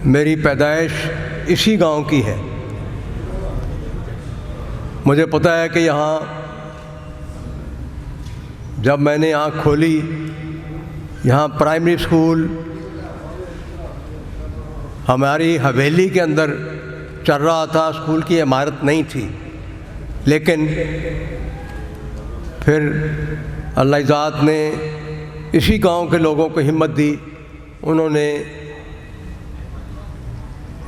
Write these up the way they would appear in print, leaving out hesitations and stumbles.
میری پیدائش اسی گاؤں کی ہے۔ مجھے پتہ ہے کہ یہاں جب میں نے آنکھ کھولی، یہاں پرائمری اسکول ہماری حویلی کے اندر چل رہا تھا، اسکول کی عمارت نہیں تھی، لیکن پھر اللہ ذات نے اسی گاؤں کے لوگوں کو ہمت دی، انہوں نے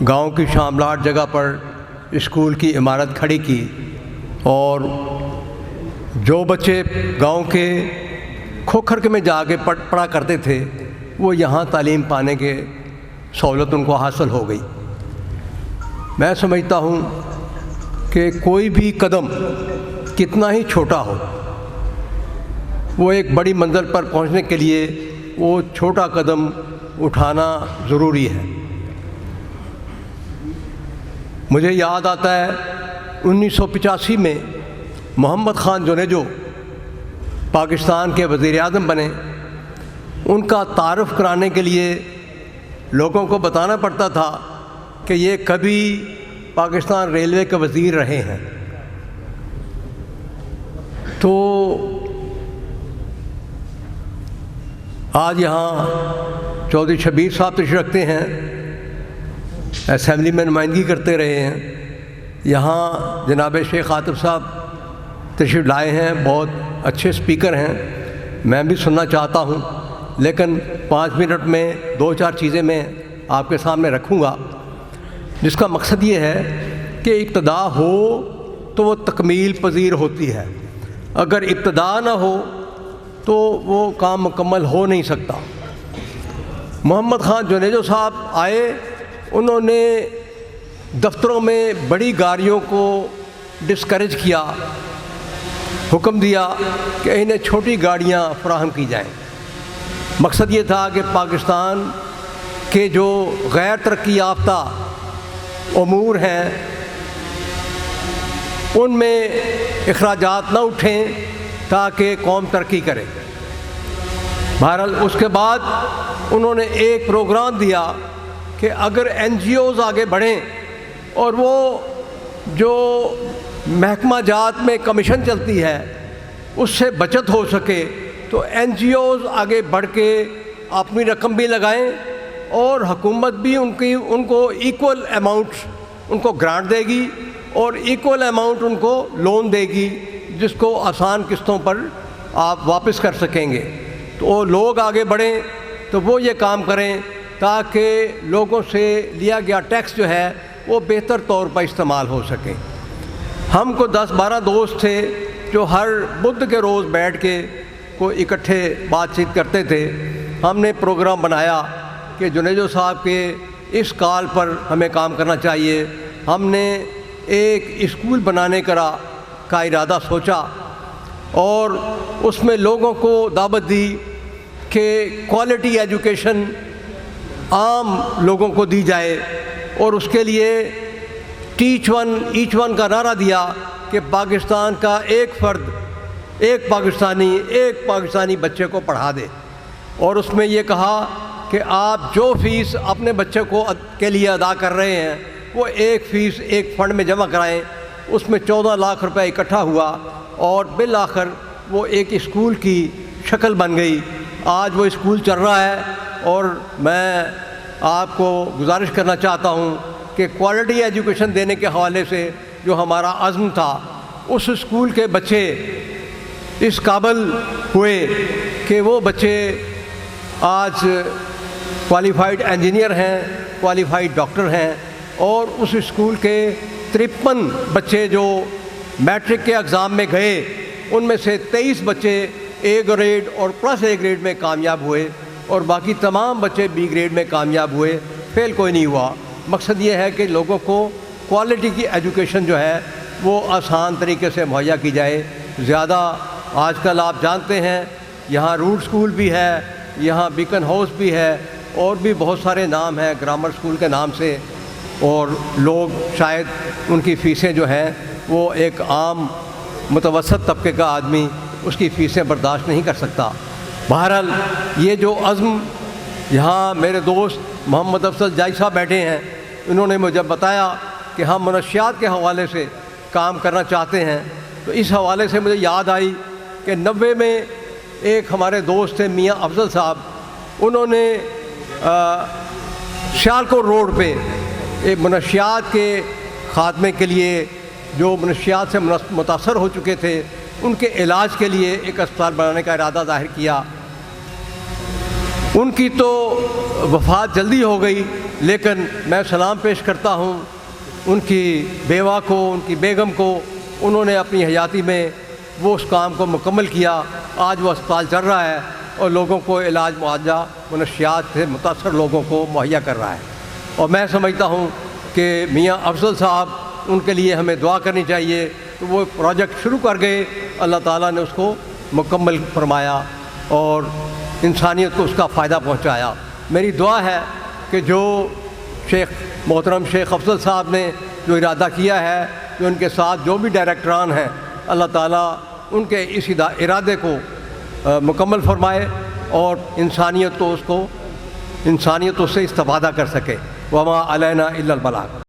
گاؤں کی شاملات جگہ پر اسکول کی عمارت کھڑی کی، اور جو بچے گاؤں کے کھوکھر میں جا کے پڑھا کرتے تھے وہ یہاں تعلیم پانے کے سہولت ان کو حاصل ہو گئی۔ میں سمجھتا ہوں کہ کوئی بھی قدم کتنا ہی چھوٹا ہو، وہ ایک بڑی منزل پر پہنچنے کے لیے وہ چھوٹا قدم اٹھانا ضروری ہے۔ مجھے یاد آتا ہے 1985 میں محمد خان جونیجو پاکستان کے وزیر اعظم بنے، ان کا تعارف کرانے کے لیے لوگوں کو بتانا پڑتا تھا کہ یہ کبھی پاکستان ریلوے کے وزیر رہے ہیں۔ تو آج یہاں چودھری شبیر صاحب تشریف رکھتے ہیں، اسمبلی میں نمائندگی کرتے رہے ہیں، یہاں جناب شیخ عاطف صاحب تشریف لائے ہیں، بہت اچھے اسپیکر ہیں، میں بھی سننا چاہتا ہوں، لیکن 5 منٹ میں 2-4 چیزیں میں آپ کے سامنے رکھوں گا، جس کا مقصد یہ ہے کہ ابتدا ہو تو وہ تکمیل پذیر ہوتی ہے، اگر ابتدا نہ ہو تو وہ کام مکمل ہو نہیں سکتا۔ محمد خان جونیجو صاحب آئے، انہوں نے دفتروں میں بڑی گاڑیوں کو ڈسکریج کیا، حکم دیا کہ انہیں چھوٹی گاڑیاں فراہم کی جائیں۔ مقصد یہ تھا کہ پاکستان کے جو غیر ترقی یافتہ امور ہیں ان میں اخراجات نہ اٹھیں تاکہ قوم ترقی کرے۔ بہرحال اس کے بعد انہوں نے ایک پروگرام دیا کہ اگر این جی اوز آگے بڑھیں اور وہ جو محکمہ جات میں کمیشن چلتی ہے اس سے بچت ہو سکے تو این جی اوز آگے بڑھ کے اپنی رقم بھی لگائیں اور حکومت بھی ان کو ایکول اماؤنٹ ان کو گرانٹ دے گی اور ایکول اماؤنٹ ان کو لون دے گی، جس کو آسان قسطوں پر آپ واپس کر سکیں گے۔ تو لوگ آگے بڑھیں تو وہ یہ کام کریں تاکہ لوگوں سے لیا گیا ٹیکس جو ہے وہ بہتر طور پر استعمال ہو سکے۔ ہم کو 10-12 دوست تھے جو ہر بدھ کے روز بیٹھ کے کوئی اکٹھے بات چیت کرتے تھے۔ ہم نے پروگرام بنایا کہ جونیجو صاحب کے اس کال پر ہمیں کام کرنا چاہیے۔ ہم نے ایک اسکول بنانے کا ارادہ سوچا اور اس میں لوگوں کو دعوت دی کہ کوالٹی ایجوکیشن عام لوگوں کو دی جائے، اور اس کے لیے ٹیچ ون ایچ ون کا نعرہ دیا کہ پاکستان کا ایک فرد ایک پاکستانی بچے کو پڑھا دے، اور اس میں یہ کہا کہ آپ جو فیس اپنے بچے کے لیے ادا کر رہے ہیں وہ ایک فیس ایک فنڈ میں جمع کرائیں۔ اس میں 14 لاکھ روپے اکٹھا ہوا اور بالآخر وہ ایک اسکول کی شکل بن گئی۔ آج وہ اسکول چل رہا ہے، اور میں آپ کو گزارش کرنا چاہتا ہوں کہ کوالٹی ایجوکیشن دینے کے حوالے سے جو ہمارا عزم تھا، اس اسکول کے بچے اس قابل ہوئے کہ وہ بچے آج کوالیفائڈ انجینئر ہیں، کوالیفائڈ ڈاکٹر ہیں، اور اس اسکول کے 53 بچے جو میٹرک کے ایگزام میں گئے ان میں سے 23 بچے اے گریڈ اور پلس اے گریڈ میں کامیاب ہوئے، اور باقی تمام بچے بی گریڈ میں کامیاب ہوئے، فیل کوئی نہیں ہوا۔ مقصد یہ ہے کہ لوگوں کو کوالٹی کی ایجوکیشن جو ہے وہ آسان طریقے سے مہیا کی جائے۔ زیادہ آج کل آپ جانتے ہیں یہاں روٹ اسکول بھی ہے، یہاں بیکن ہاؤس بھی ہے، اور بھی بہت سارے نام ہیں گرامر اسکول کے نام سے، اور لوگ شاید ان کی فیسیں جو ہیں وہ ایک عام متوسط طبقے کا آدمی اس کی فیسیں برداشت نہیں کر سکتا۔ بہرحال یہ جو عزم یہاں میرے دوست محمد افضل جائی صاحب بیٹھے ہیں، انہوں نے مجھے بتایا کہ ہم منشیات کے حوالے سے کام کرنا چاہتے ہیں، تو اس حوالے سے مجھے یاد آئی کہ 90 میں ایک ہمارے دوست تھے میاں افضل صاحب، انہوں نے سیالکوٹ روڈ پہ ایک منشیات کے خاتمے کے لیے، جو منشیات سے متاثر ہو چکے تھے ان کے علاج کے لیے ایک اسپتال بنانے کا ارادہ ظاہر کیا۔ ان کی تو وفات جلدی ہو گئی، لیکن میں سلام پیش کرتا ہوں ان کی بیوہ کو، ان کی بیگم کو، انہوں نے اپنی حیاتی میں وہ اس کام کو مکمل کیا۔ آج وہ اسپتال چل رہا ہے اور لوگوں کو علاج معالجہ منشیات سے متاثر لوگوں کو مہیا کر رہا ہے، اور میں سمجھتا ہوں کہ میاں افضل صاحب ان کے لیے ہمیں دعا کرنی چاہیے۔ تو وہ پروجیکٹ شروع کر گئے، اللہ تعالیٰ نے اس کو مکمل فرمایا اور انسانیت کو اس کا فائدہ پہنچایا۔ میری دعا ہے کہ جو محترم شیخ افضل صاحب نے جو ارادہ کیا ہے، جو ان کے ساتھ جو بھی ڈائریکٹران ہیں، اللہ تعالیٰ ان کے اس ارادے کو مکمل فرمائے اور انسانیت اس سے استفادہ کر سکے۔ وما علینا الا البلاغ۔